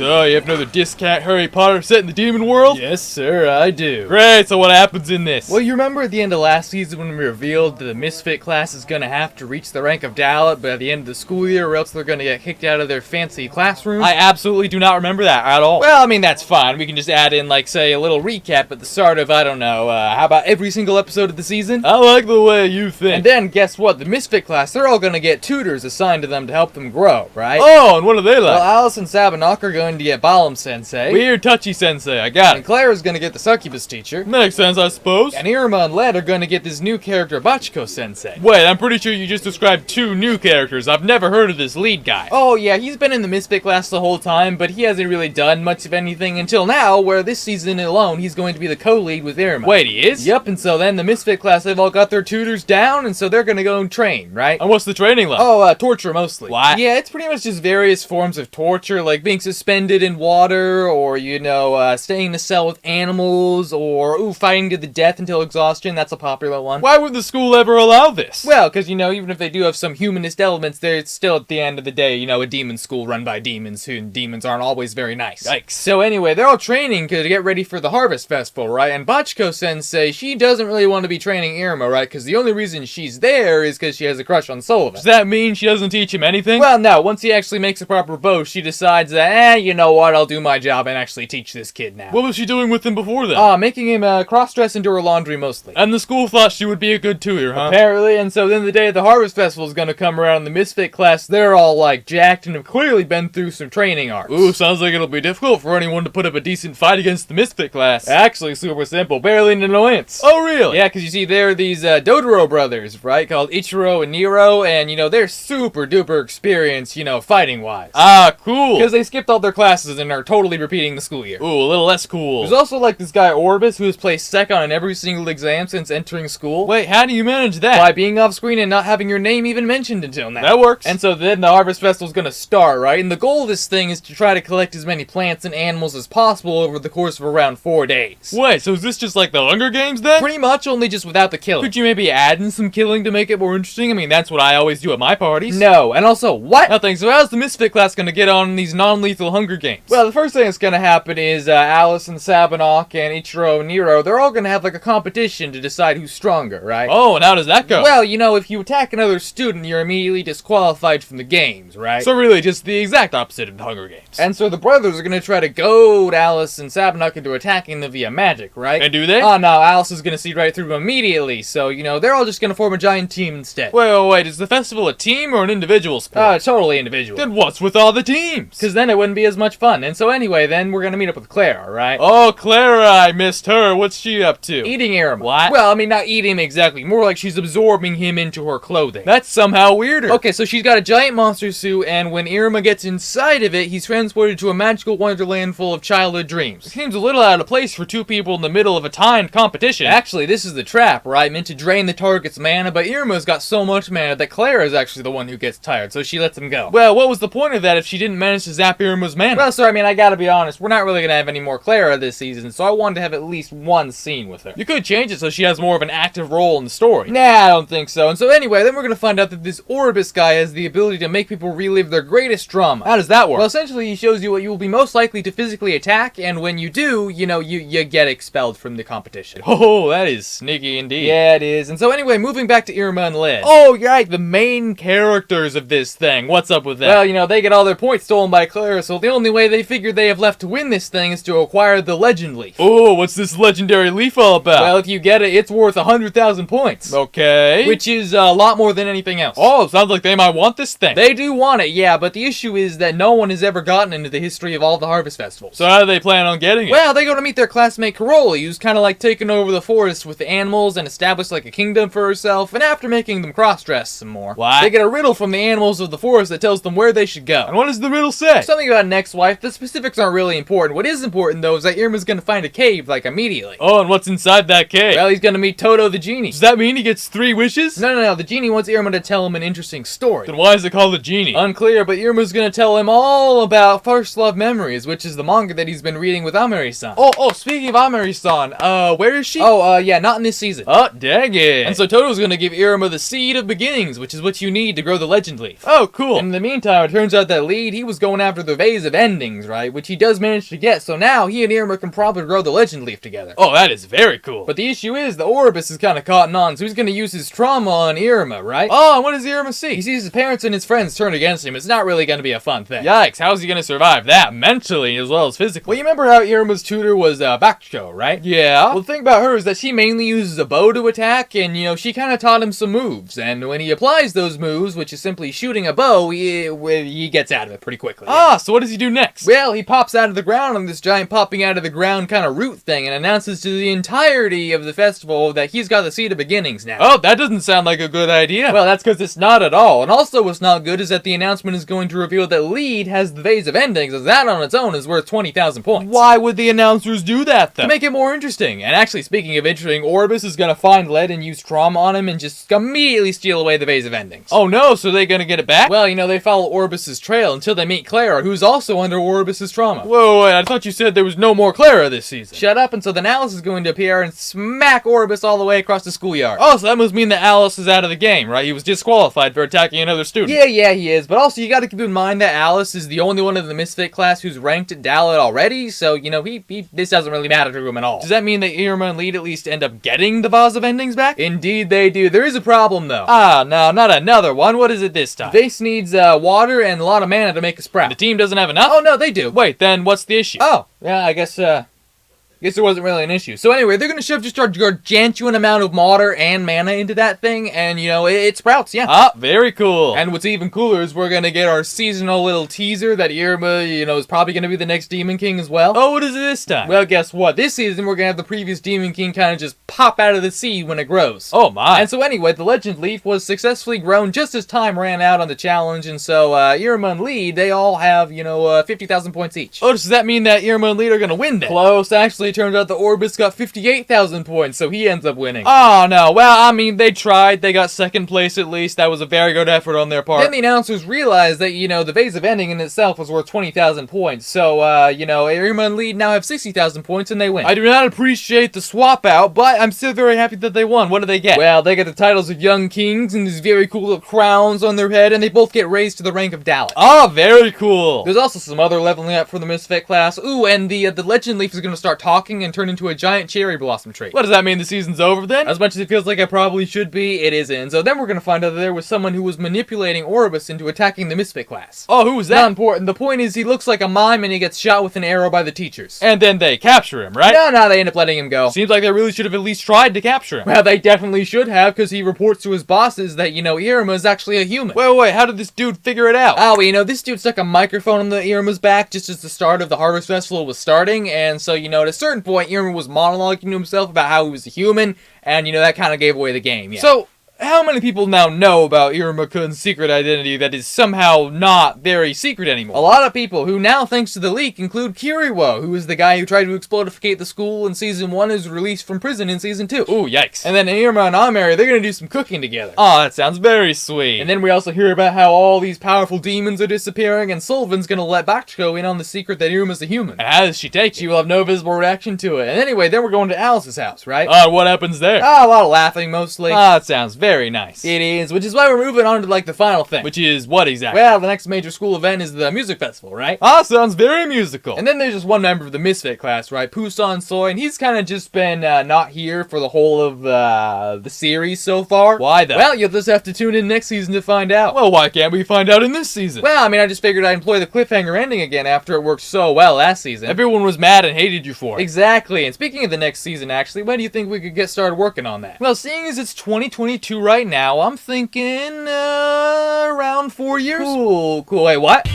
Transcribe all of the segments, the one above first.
So, you have another discount Harry Potter set in the demon world? Yes, sir, I do. Great, so what happens in this? Well, you remember at the end of last season when we revealed that the Misfit class is gonna have to reach the rank of Dalit by the end of the school year, or else they're gonna get kicked out of their fancy classrooms? I absolutely do not remember that at all. Well, I mean, that's fine. We can just add in, like, say, a little recap at the start of, I don't know, how about every single episode of the season? I like the way you think. And then, guess what? The Misfit class, they're all gonna get tutors assigned to them to help them grow, right? Oh, and what are they like? Well, Alice and Sabanok are going to get Balam-sensei. Weird touchy sensei, I got And it. Clara's gonna get the Succubus teacher. Makes sense, I suppose. And Iruma and Led are gonna get this new character, Bachiko-sensei. Wait, I'm pretty sure you just described two new characters. I've never heard of this lead guy. Oh yeah, he's been in the Misfit class the whole time, but he hasn't really done much of anything until now, where this season alone, he's going to be the co-lead with Iruma. Wait, he is? Yep, and so then the Misfit class, they've all got their tutors down, and so they're gonna go and train, right? And what's the training like? Oh, torture mostly. What? Yeah, it's pretty much just various forms of torture, like being suspended in water, or, you know, staying in a cell with animals, or, fighting to the death until exhaustion. That's a popular one. Why would the school ever allow this? Well, because, you know, even if they do have some humanist elements, they're still, at the end of the day, you know, a demon school run by demons, who demons aren't always very nice. Yikes. So anyway, they're all training to get ready for the Harvest Festival, right? And Bachiko-sensei, she doesn't really want to be training Iruma, right? Because the only reason she's there is because she has a crush on Sullivan. Does that mean she doesn't teach him anything? Well, no, once he actually makes a proper bow, she decides that, you know what, I'll do my job and actually teach this kid now. What was she doing with him before then? Making him cross-dress and do her laundry mostly. And the school thought she would be a good tutor, huh? Apparently, and so then the day the Harvest Festival is gonna come around, the Misfit class, they're all, like, jacked and have clearly been through some training arcs. Ooh, sounds like it'll be difficult for anyone to put up a decent fight against the Misfit class. Actually, super simple, barely an annoyance. Oh, really? Yeah, because you see, there are these Dodoro brothers, right, called Ichiro and Nero, and, you know, they're super duper experienced, you know, fighting-wise. Ah, cool. Because they skipped all their classes and are totally repeating the school year. Ooh, a little less cool. There's also, like, this guy Orbis, who has placed second on every single exam since entering school. Wait, how do you manage that? By being off-screen and not having your name even mentioned until now. That works. And so then the Harvest Festival's gonna start, right? And the goal of this thing is to try to collect as many plants and animals as possible over the course of around 4 days. Wait, so is this just like the Hunger Games then? Pretty much, only just without the killing. Could you maybe add in some killing to make it more interesting? I mean, that's what I always do at my parties. No, and also, what? Nothing. So how's the Misfit class gonna get on these non-lethal Hunger Games? Well, the first thing that's gonna happen is Alice and Sabanok and Ichiro and Nero, they're all gonna have like a competition to decide who's stronger, right? Oh, and how does that go? Well, you know, if you attack another student, you're immediately disqualified from the games, right? So really just the exact opposite of the Hunger Games. And so the brothers are gonna try to goad Alice and Sabanok into attacking them via magic, right? And do they? Oh no, Alice is gonna see right through them immediately, so, you know, they're all just gonna form a giant team instead. Wait, is the festival a team or an individual sport? Totally individual. Then what's with all the teams? Because then it wouldn't be as much fun. And so anyway, then we're gonna meet up with Clara, right? Oh, Clara, I missed her. What's she up to? Eating Iruma. What? Well, I mean, not eating him exactly. More like she's absorbing him into her clothing. That's somehow weirder. Okay, so she's got a giant monster suit, and when Iruma gets inside of it, he's transported to a magical wonderland full of childhood dreams. Seems a little out of place for two people in the middle of a timed competition. Actually, this is the trap, right? Meant to drain the target's mana, but Iruma's got so much mana that Clara is actually the one who gets tired, so she lets him go. Well, what was the point of that if she didn't manage to zap Iruma's mana? Well, sir, I mean, I gotta be honest, we're not really gonna have any more Clara this season, so I wanted to have at least one scene with her. You could change it so she has more of an active role in the story. Nah, I don't think so. And so anyway, then we're gonna find out that this Orbis guy has the ability to make people relive their greatest drama. How does that work? Well, essentially, he shows you what you will be most likely to physically attack, and when you do, you know, you get expelled from the competition. Oh, that is sneaky indeed. Yeah, it is. And so anyway, moving back to Iruma and Led. Oh, you're right, the main characters of this thing. What's up with that? Well, you know, they get all their points stolen by Clara, so the only way they figure they have left to win this thing is to acquire the Legend Leaf. Oh, what's this legendary leaf all about? Well, if you get it, it's worth 100,000 points. Okay. Which is a lot more than anything else. Oh, sounds like they might want this thing. They do want it, yeah, but the issue is that no one has ever gotten into the history of all the Harvest Festivals. So how do they plan on getting it? Well, they go to meet their classmate Caroli, who's kind of like taken over the forest with the animals and established like a kingdom for herself, and after making them cross-dress some more, What? they get a riddle from the animals of the forest that tells them where they should go. And what does the riddle say? Something about an ex-wife. The specifics aren't really important. What is important, though, is that Iruma's gonna find a cave, like, immediately. Oh, and what's inside that cave? Well, he's gonna meet Toto the genie. Does that mean he gets 3 wishes? No, the genie wants Iruma to tell him an interesting story. Then why is it called a genie? Unclear, but Iruma's gonna tell him all about First Love Memories, which is the manga that he's been reading with Ameri-san. Oh, speaking of Ameri-san, where is she? Yeah, not in this season. Oh, dang it. And so Toto's gonna give Iruma the Seed of Beginnings, which is what you need to grow the Legend Leaf. Oh, cool. And in the meantime, it turns out that Lead, he was going after the vase Vase of Endings, right? Which he does manage to get, so now he and Iruma can probably grow the Legend Leaf together. Oh, that is very cool. But the issue is, the Orbis is kind of cotton on, so he's gonna use his trauma on Iruma, right? Oh, and what does Iruma see? He sees his parents and his friends turn against him. It's not really gonna be a fun thing. Yikes, how's he gonna survive that, mentally as well as physically? Well, you remember how Iruma's tutor was OCHO, right? Yeah. Well, the thing about her is that she mainly uses a bow to attack, and, she kind of taught him some moves. And when he applies those moves, which is simply shooting a bow, he gets out of it pretty quickly. Ah, so what does he do next? Well, he pops out of the ground on this giant popping out of the ground kind of root thing and announces to the entirety of the festival that he's got the Seed of Beginnings now. Oh, that doesn't sound like a good idea. Well, that's because it's not at all. And also what's not good is that the announcement is going to reveal that Lead has the Vase of Endings, as that on its own is worth 20,000 points. Why would the announcers do that, though? To make it more interesting. And actually, speaking of interesting, Orbis is going to find Lead and use trauma on him and just immediately steal away the Vase of Endings. Oh no, so they gonna get it back? Well, they follow Orbis's trail until they meet Clara, who's also under Orbis's trauma. Whoa, wait, I thought you said there was no more Clara this season. Shut up, and so then Alice is going to appear and smack Orbis all the way across the schoolyard. Oh, so that must mean that Alice is out of the game, right? He was disqualified for attacking another student. Yeah, he is. But also, you gotta keep in mind that Alice is the only one of the Misfit class who's ranked at Dalit already, so, this doesn't really matter to him at all. Does that mean that Iruma and Lead at least end up getting the Vase of Endings back? Indeed they do. There is a problem, though. Ah, no, not another one. What is it this time? Vase needs water and a lot of mana to make a sprout. The team doesn't have enough? Oh, no, they do. Wait, then what's the issue? Oh, yeah, I guess there wasn't really an issue. So anyway, they're gonna shove just a gargantuan amount of water and mana into that thing, and, it sprouts, yeah. Ah, very cool. And what's even cooler is we're gonna get our seasonal little teaser that Iruma, is probably gonna be the next Demon King as well. Oh, what is it this time? Well, guess what? This season, we're gonna have the previous Demon King kind of just pop out of the seed when it grows. Oh, my. And so anyway, the Legend Leaf was successfully grown just as time ran out on the challenge, and so Iruma and Lead, they all have, 50,000 points each. Oh, does that mean that Iruma and Lead are gonna win then? Close. Actually, it turns out the Orbis got 58,000 points, so he ends up winning. Oh, no. Well, I mean, they tried. They got second place at least. That was a very good effort on their part. Then the announcers realized that, the Vase of Ending in itself was worth 20,000 points. So, Iruma and Lead now have 60,000 points and they win. I do not appreciate the swap out, but I'm still very happy that they won. What do they get? Well, they get the titles of Young Kings and these very cool little crowns on their head, and they both get raised to the rank of Dalit. Oh, very cool. There's also some other leveling up for the Misfit class. Ooh, and the Legend Leaf is going to start talking and turn into a giant cherry blossom tree. What does that mean? The season's over then? As much as it feels like it probably should be, it isn't. So then we're going to find out that there was someone who was manipulating Orbis into attacking the Misfit class. Oh, who was that? Not important. The point is he looks like a mime and he gets shot with an arrow by the teachers. And then they capture him, right? No, they end up letting him go. Seems like they really should have at least tried to capture him. Well, they definitely should have, because he reports to his bosses that, Iruma is actually a human. Wait, how did this dude figure it out? Oh, this dude stuck a microphone on the Iruma's back just as the start of the Harvest Festival was starting, and so, at a certain point, Iruma was monologuing to himself about how he was a human, and, that kind of gave away the game, yeah. So, how many people now know about Iruma-kun's secret identity that is somehow not very secret anymore? A lot of people who now, thanks to the leak, include Kiriwo, who is the guy who tried to explodificate the school in Season 1 and is released from prison in Season 2. Ooh, yikes. And then Iruma and Ameri, they're gonna do some cooking together. Oh, that sounds very sweet. And then we also hear about how all these powerful demons are disappearing, and Sylvan's gonna let Bakugo in on the secret that Iruma's a human. And how does she take She will have no visible reaction to it. And anyway, then we're going to Alice's house, right? What happens there? A lot of laughing, mostly. That sounds very nice. It is, which is why we're moving on to, the final thing. Which is what exactly? Well, the next major school event is the music festival, right? Sounds very musical. And then there's just one member of the Misfit class, right? Pusan Soy, and he's kind of just been not here for the whole of the series so far. Why though? Well, you'll just have to tune in next season to find out. Well, why can't we find out in this season? Well, I just figured I'd employ the cliffhanger ending again after it worked so well last season. Everyone was mad and hated you for it. Exactly. And speaking of the next season, actually, when do you think we could get started working on that? Well, seeing as it's 2022 right now, I'm thinking around 4 years. Cool. Wait, what?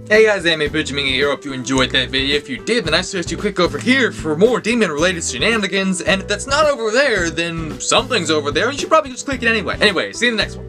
Hey guys, Ameri here. Hope you enjoyed that video. If you did, then I suggest you click over here for more demon-related shenanigans. And if that's not over there, then something's over there. You should probably just click it anyway. Anyway, see you in the next one.